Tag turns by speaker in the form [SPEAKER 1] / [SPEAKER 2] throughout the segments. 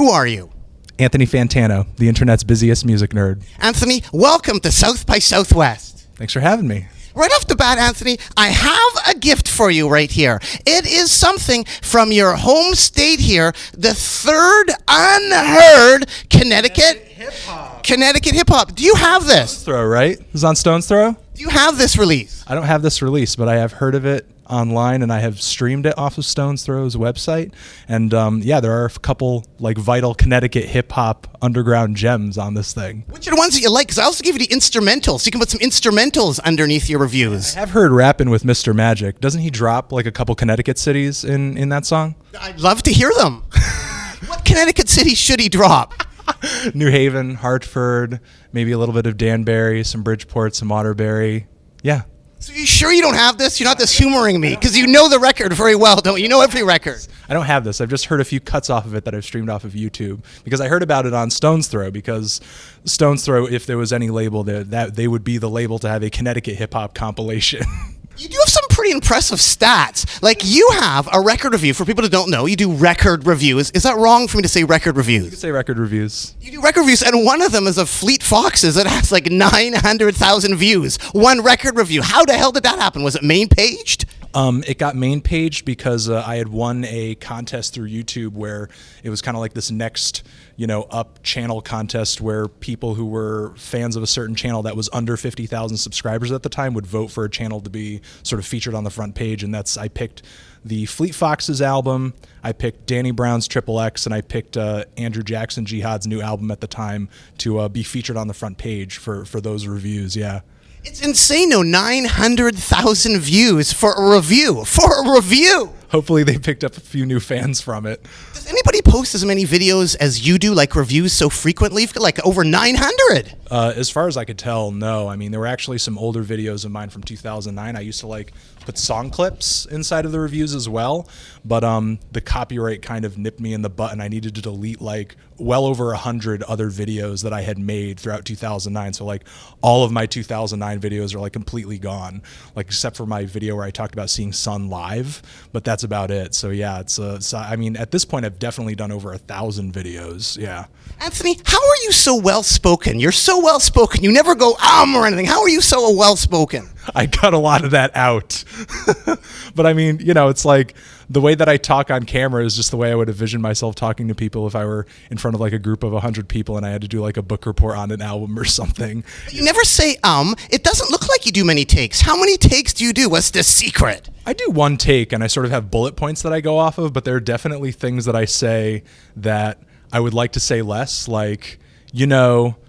[SPEAKER 1] Who are you?
[SPEAKER 2] Anthony Fantano, the internet's busiest music nerd.
[SPEAKER 1] Anthony, welcome to South by Southwest.
[SPEAKER 2] Thanks for having me.
[SPEAKER 1] Right off the bat, Anthony, I have a gift for you right here. It is something from your home state here, the third unheard Connecticut hip-hop. Do you have this?
[SPEAKER 2] Stone's Throw, right? It was on Stone's Throw?
[SPEAKER 1] Do you have this release?
[SPEAKER 2] I don't have this release, but I have heard of it online, and I have streamed it off of Stone's Throw's website. And yeah, there are a couple like vital Connecticut hip-hop underground gems on this thing.
[SPEAKER 1] Which are the ones that you like? Because I also give you the instrumentals. You can put some instrumentals underneath your reviews.
[SPEAKER 2] I have heard Rappin' with Mr. Magic. Doesn't he drop like a couple Connecticut cities in that song?
[SPEAKER 1] I'd love to hear them. What Connecticut city should he drop?
[SPEAKER 2] New Haven, Hartford, maybe a little bit of Danbury, some Bridgeport, some Waterbury. Yeah.
[SPEAKER 1] So you sure you don't have this? You're not just humoring me, because you know the record very well, don't you? You know every record.
[SPEAKER 2] I don't have this. I've just heard a few cuts off of it that I've streamed off of YouTube, because I heard about it on Stone's Throw, because Stone's Throw, if there was any label there, that they would be the label to have a Connecticut hip-hop compilation.
[SPEAKER 1] You do have some pretty impressive stats. Like, you have a record review. For people that don't know, you do record reviews. Is that wrong for me to say record reviews?
[SPEAKER 2] You could say record reviews.
[SPEAKER 1] You do record reviews, and one of them is of Fleet Foxes that has like 900,000 views. One record review. How the hell did that happen? Was it main paged?
[SPEAKER 2] It got main paged because I had won a contest through YouTube where it was kind of like this next, up channel contest where people who were fans of a certain channel that was under 50,000 subscribers at the time would vote for a channel to be sort of featured on the front page. And I picked the Fleet Foxes album, I picked Danny Brown's Triple X, and I picked Andrew Jackson Jihad's new album at the time to be featured on the front page for those reviews, yeah.
[SPEAKER 1] It's insane, though. 900,000 views for a review.
[SPEAKER 2] Hopefully they picked up a few new fans from it.
[SPEAKER 1] Does anybody post as many videos as you do, like reviews so frequently? You've got like over 900.
[SPEAKER 2] As far as I could tell, no. I mean, there were actually some older videos of mine from 2009. I used to put song clips inside of the reviews as well, but the copyright kind of nipped me in the butt, and I needed to delete well over 100 other videos that I had made throughout 2009. So all of my 2009 videos are completely gone, except for my video where I talked about seeing Sun live, but that's about it. So yeah, I mean, at this point I've definitely done over 1,000 videos. Yeah.
[SPEAKER 1] Anthony, how are you so well spoken? You're so well spoken. You never go or anything. How are you so well spoken?
[SPEAKER 2] I cut a lot of that out. But I mean, it's like the way that I talk on camera is just the way I would envision myself talking to people if I were in front of a group of 100 people and I had to do a book report on an album or something.
[SPEAKER 1] You never say It doesn't look like you do many takes. How many takes do you do? What's the secret?
[SPEAKER 2] I do one take, and I sort of have bullet points that I go off of, but there are definitely things that I say that I would like to say less,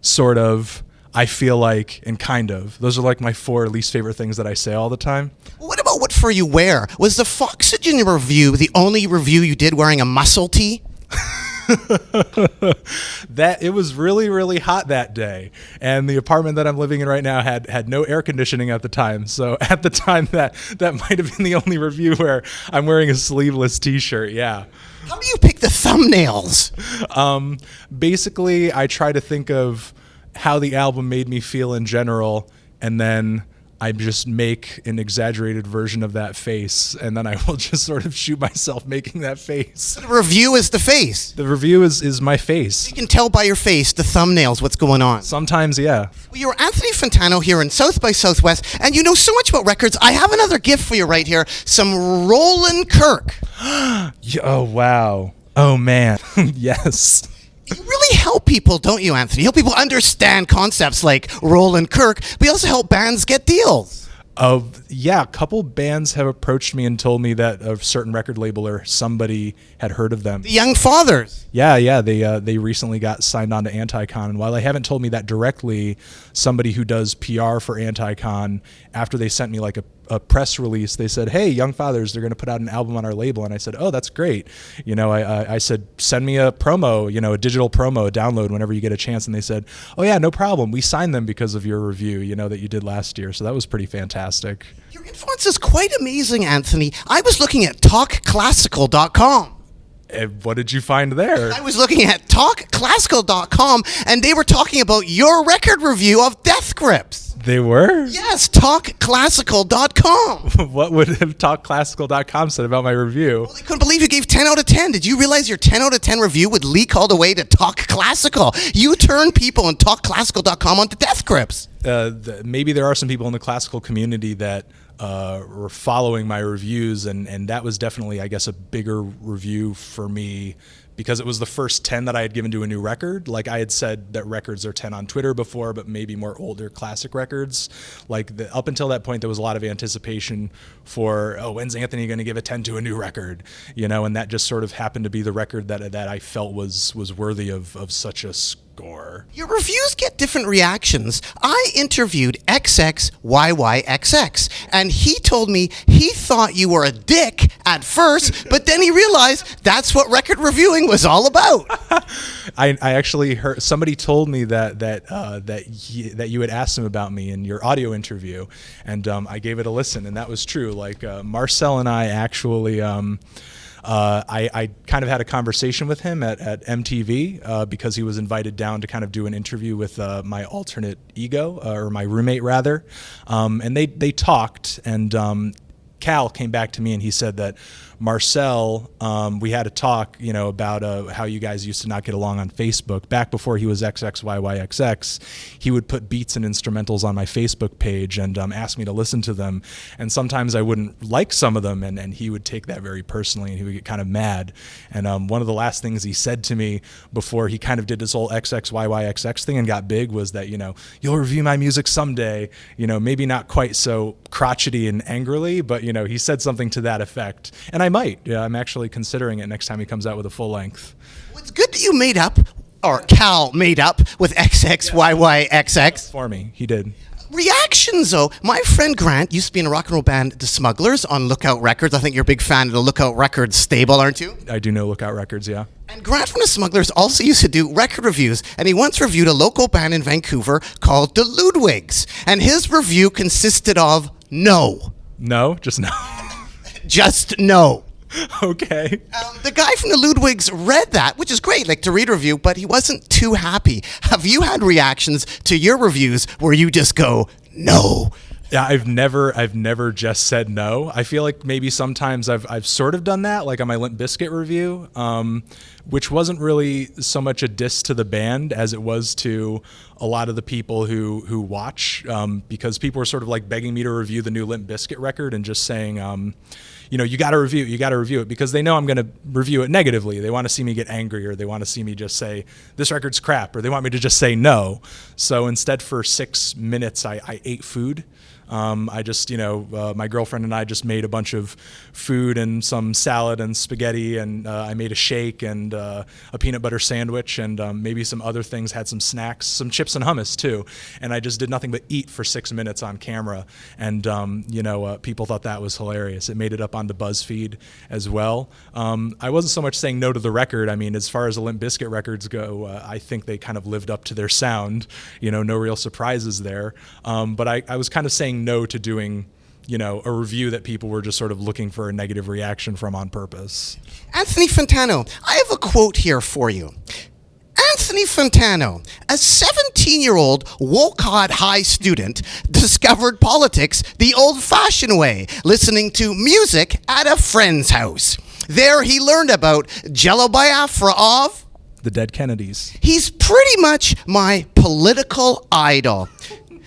[SPEAKER 2] sort of, I feel like, and kind of. Those are my 4 least favorite things that I say all the time.
[SPEAKER 1] What about what for you wear? Was the Foxygen review the only review you did wearing a muscle tee?
[SPEAKER 2] That it was really, really hot that day, and the apartment that I'm living in right now had no air conditioning at the time. So at the time, that might have been the only review where I'm wearing a sleeveless T-shirt. Yeah.
[SPEAKER 1] How do you pick the thumbnails?
[SPEAKER 2] Basically, I try to think of how the album made me feel in general, and then I just make an exaggerated version of that face, and then I will just sort of shoot myself making that face.
[SPEAKER 1] The review is the face.
[SPEAKER 2] The review is my face.
[SPEAKER 1] You can tell by your face, the thumbnails, what's going on.
[SPEAKER 2] Sometimes, yeah.
[SPEAKER 1] Well, you're Anthony Fantano here in South by Southwest, and you know so much about records. I have another gift for you right here. Some Roland Kirk.
[SPEAKER 2] Oh, wow. Oh, man. Yes.
[SPEAKER 1] You really help people, don't you, Anthony? You help people understand concepts like Roland Kirk, but you also help bands get deals.
[SPEAKER 2] Yeah, a couple bands have approached me and told me that a certain record label or somebody had heard of them.
[SPEAKER 1] The Young Fathers.
[SPEAKER 2] Yeah, they recently got signed on to Anticon, and while they haven't told me that directly, somebody who does PR for Anticon, after they sent me a press release, they said, "Hey, Young Fathers, they're going to put out an album on our label." And I said, "Oh, that's great." I said, "Send me a promo, a digital promo, a download whenever you get a chance." And they said, "Oh yeah, no problem. We signed them because of your review, that you did last year." So that was pretty fantastic.
[SPEAKER 1] Your influence is quite amazing, Anthony. I was looking at talkclassical.com.
[SPEAKER 2] What did you find there?
[SPEAKER 1] I was looking at talkclassical.com, and they were talking about your record review of Death Grips.
[SPEAKER 2] They were?
[SPEAKER 1] Yes, talkclassical.com.
[SPEAKER 2] What would have talkclassical.com said about my review?
[SPEAKER 1] Well, they couldn't believe you gave 10 out of 10. Did you realize your 10 out of 10 review would leak all the way to Talk Classical? You turn people on talkclassical.com onto death grips.
[SPEAKER 2] Maybe there are some people in the classical community that were following my reviews, and that was definitely, I guess, a bigger review for me because it was the first 10 that I had given to a new record. Like I had said that records are 10 on Twitter before, but maybe more older classic records. Like up until that point, there was a lot of anticipation for, oh, when's Anthony going to give a 10 to a new record? You know, and that just sort of happened to be the record that I felt was worthy of such a score.
[SPEAKER 1] Your reviews get different reactions. I interviewed XXYYXX, and he told me he thought you were a dick at first, but then he realized that's what record reviewing was all about.
[SPEAKER 2] I actually heard somebody told me that you had asked him about me in your audio interview, and I gave it a listen, and that was true. Like Marcel and I actually. I kind of had a conversation with him at MTV because he was invited down to kind of do an interview with my alternate ego, or my roommate rather, and they talked, and Cal came back to me and he said that Marcel, we had a talk, you know, about how you guys used to not get along on Facebook. Back before he was XXYYXX, he would put beats and instrumentals on my Facebook page and ask me to listen to them. And sometimes I wouldn't like some of them, and he would take that very personally, and he would get kind of mad. And one of the last things he said to me before he kind of did this whole XXYYXX thing and got big was that, you know, you'll review my music someday, you know, maybe not quite so crotchety and angrily, but, you know, he said something to that effect. And I might. Yeah, I'm actually considering it next time he comes out with a full length.
[SPEAKER 1] Well, it's good that you made up, or Cal made up with XXYYXX.
[SPEAKER 2] For me, he did.
[SPEAKER 1] Reactions, though. My friend Grant used to be in a rock and roll band, The Smugglers, on Lookout Records. I think you're a big fan of the Lookout Records stable, aren't you?
[SPEAKER 2] I do know Lookout Records, yeah.
[SPEAKER 1] And Grant from The Smugglers also used to do record reviews, and he once reviewed a local band in Vancouver called the Ludwigs, and his review consisted of no.
[SPEAKER 2] No? Just no?
[SPEAKER 1] Just no.
[SPEAKER 2] Okay.
[SPEAKER 1] The guy from the Ludwigs read that, which is great, like to read a review, but he wasn't too happy. Have you had reactions to your reviews where you just go, no?
[SPEAKER 2] Yeah, I've never just said no. I feel like maybe sometimes I've sort of done that, like on my Limp Bizkit review, which wasn't really so much a diss to the band as it was to a lot of the people who watch, because people were sort of like begging me to review the new Limp Bizkit record and just saying, you know, you got to review it because they know I'm going to review it negatively. They want to see me get angry, or they want to see me just say, this record's crap, or they want me to just say no. So instead, for 6 minutes, I ate food. I just, you know, my girlfriend and I just made a bunch of food and some salad and spaghetti, and I made a shake and a peanut butter sandwich and maybe some other things, had some snacks, some chips and hummus too. And I just did nothing but eat for 6 minutes on camera. And, you know, people thought that was hilarious. It made it up onto BuzzFeed as well. I wasn't so much saying no to the record. I mean, as far as the Limp Bizkit records go, I think they kind of lived up to their sound, you know, no real surprises there. But I was kind of saying no to doing, you know, a review that people were just sort of looking for a negative reaction from on purpose.
[SPEAKER 1] Anthony Fantano, I have a quote here for you. Anthony Fantano, a 17-year-old Wolcott High student, discovered politics the old-fashioned way, listening to music at a friend's house. There he learned about Jello Biafra of
[SPEAKER 2] The Dead Kennedys.
[SPEAKER 1] He's pretty much my political idol.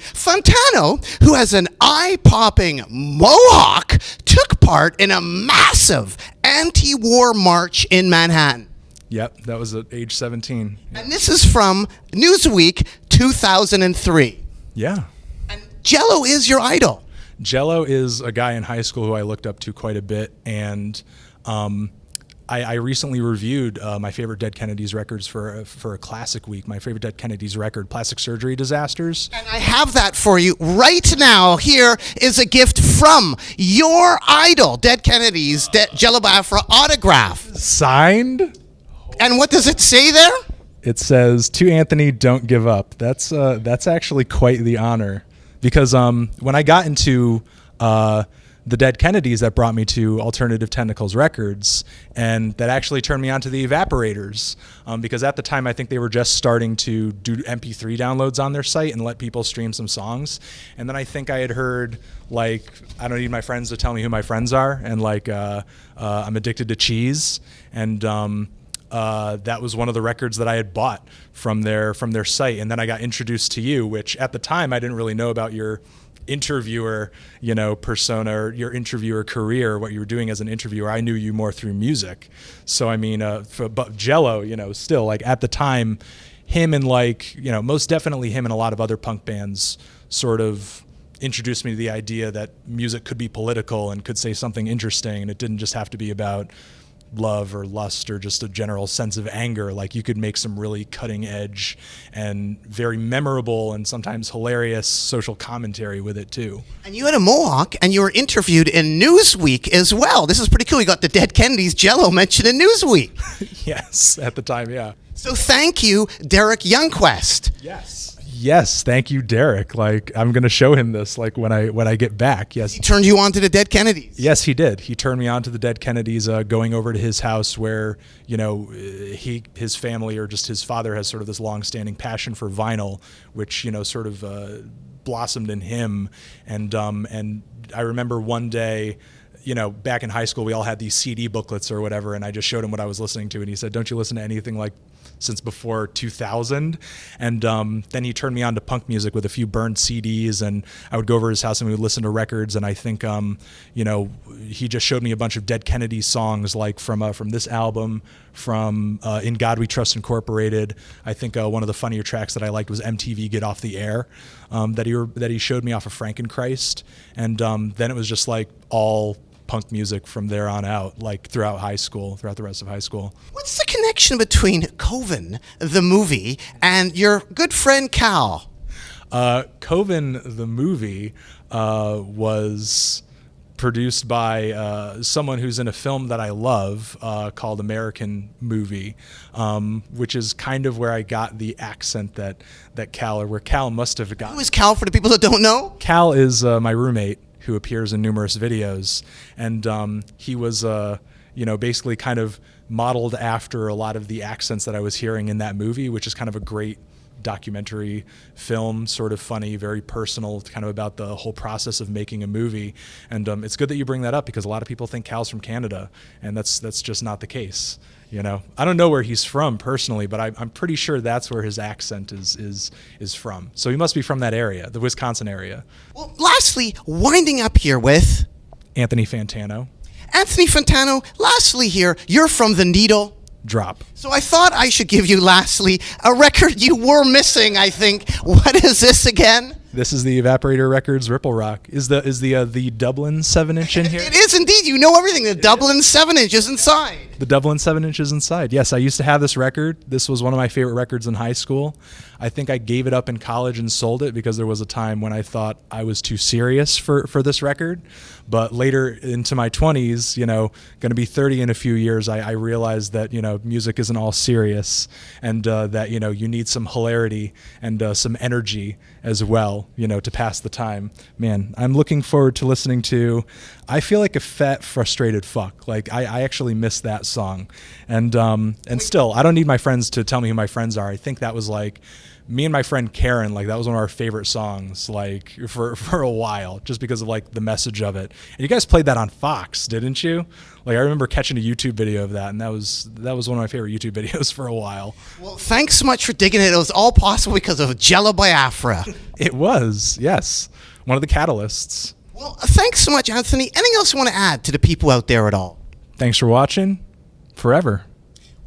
[SPEAKER 1] Fantano, who has an eye-popping mohawk, took part in a massive anti-war march in Manhattan.
[SPEAKER 2] Yep, that was at age 17.
[SPEAKER 1] And this is from Newsweek 2003.
[SPEAKER 2] Yeah.
[SPEAKER 1] And Jello is your idol.
[SPEAKER 2] Jello is a guy in high school who I looked up to quite a bit, and I recently reviewed my favorite Dead Kennedys records for a classic week. My favorite Dead Kennedys record, Plastic Surgery Disasters.
[SPEAKER 1] And I have that for you right now. Here is a gift from your idol, Dead Kennedys, Jello Biafra autograph.
[SPEAKER 2] Signed?
[SPEAKER 1] And what does it say there?
[SPEAKER 2] It says, "To Anthony, don't give up." That's actually quite the honor, because when I got into the Dead Kennedys that brought me to Alternative Tentacles Records, and that actually turned me on to the Evaporators, because at the time I think they were just starting to do MP3 downloads on their site and let people stream some songs. And then I think I had heard like I Don't Need My Friends to Tell Me Who My Friends Are, and like I'm Addicted to Cheese, and that was one of the records that I had bought from their site. And then I got introduced to you, which at the time I didn't really know about your interviewer, persona, or your interviewer career, what you were doing as an interviewer. I knew you more through music. So I mean, but Jello, still like at the time, him and like, most definitely him and a lot of other punk bands sort of introduced me to the idea that music could be political and could say something interesting, and it didn't just have to be about love or lust or just a general sense of anger. Like you could make some really cutting edge and very memorable and sometimes hilarious social commentary with it too.
[SPEAKER 1] And you had a mohawk, and you were interviewed in Newsweek as well. This is pretty cool. You got the Dead Kennedys, Jello mentioned in Newsweek.
[SPEAKER 2] Yes, at the time, yeah.
[SPEAKER 1] So thank you, Derek Youngquest.
[SPEAKER 2] Yes, thank you, Derek. Like I'm gonna show him this like when I get back. Yes,
[SPEAKER 1] He turned you on to the Dead Kennedys.
[SPEAKER 2] Yes, he did. He turned me on to the Dead Kennedys, going over to his house where his family, or just his father, has sort of this long-standing passion for vinyl, which sort of blossomed in him. And I remember one day, back in high school, we all had these CD booklets or whatever, and I just showed him what I was listening to, and he said, "Don't you listen to anything like since before 2000?" And then he turned me on to punk music with a few burned CDs, and I would go over to his house and we would listen to records. And I think he just showed me a bunch of Dead Kennedys songs, like from this album, from In God We Trust Incorporated. I think one of the funnier tracks that I liked was MTV Get Off the Air, that he showed me off of Frankenchrist. And then it was just like all punk music from there on out, like throughout the rest of high school.
[SPEAKER 1] What's the connection between Coven, the movie, and your good friend Cal?
[SPEAKER 2] Coven, the movie, was produced by someone who's in a film that I love called American Movie, which is kind of where I got the accent that Cal, or where Cal must have gotten.
[SPEAKER 1] Who is Cal, for the people that don't know?
[SPEAKER 2] Cal is my roommate, who appears in numerous videos, and he was basically kind of modeled after a lot of the accents that I was hearing in that movie, which is kind of a great documentary film, sort of funny, very personal, kind of about the whole process of making a movie. And it's good that you bring that up, because a lot of people think Cal's from Canada, and that's just not the case. I don't know where he's from personally, but I'm pretty sure that's where his accent is from. So he must be from that area, the Wisconsin area.
[SPEAKER 1] Well, lastly, winding up here with
[SPEAKER 2] Anthony Fantano.
[SPEAKER 1] Anthony Fantano. Lastly here, you're from the Needle
[SPEAKER 2] Drop.
[SPEAKER 1] So I thought I should give you, lastly, a record you were missing, I think. What is this again?
[SPEAKER 2] This is the Evaporator Records Ripple Rock. Is the Dublin 7-inch in here?
[SPEAKER 1] It is indeed. You know everything. The Dublin 7-inch is inside.
[SPEAKER 2] The Dublin 7-inch is inside. Yes, I used to have this record. This was one of my favorite records in high school. I think I gave it up in college and sold it because there was a time when I thought I was too serious for this record. But later into my 20s, going to be 30 in a few years, I realized that, music isn't all serious, and that, you need some hilarity and some energy as well, to pass the time. Man, I'm looking forward to listening to I Feel Like a Fat Frustrated Fuck. Like, I actually miss that song. And still, I Don't Need My Friends to Tell Me Who My Friends Are. I think that was like me and my friend Karen, like that was one of our favorite songs, like for a while, just because of like the message of it. And you guys played that on Fox, didn't you? Like I remember catching a YouTube video of that, and that was one of my favorite YouTube videos for a while.
[SPEAKER 1] Well, thanks so much for digging it. It was all possible because of Jello Biafra.
[SPEAKER 2] It was, yes, one of the catalysts.
[SPEAKER 1] Well, thanks so much, Anthony. Anything else you want to add to the people out there at all?
[SPEAKER 2] Thanks for watching. Forever.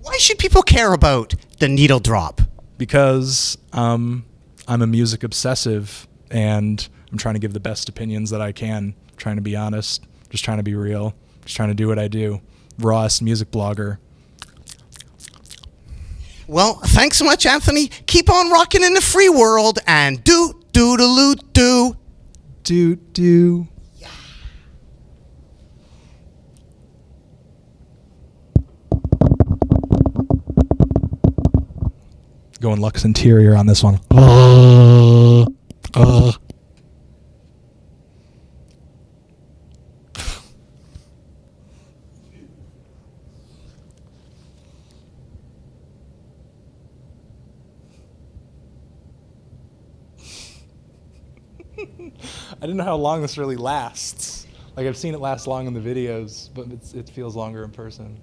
[SPEAKER 1] Why should people care about the Needle Drop?
[SPEAKER 2] Because I'm a music obsessive, and I'm trying to give the best opinions that I can, trying to be honest, just trying to be real, just trying to do what I do. Rawest music blogger.
[SPEAKER 1] Well, thanks so much, Anthony. Keep on rocking in the free world, and do-do-do-do.
[SPEAKER 2] Do-do. Going Lux Interior on this one. didn't know how long this really lasts. Like I've seen it last long in the videos, but it feels longer in person.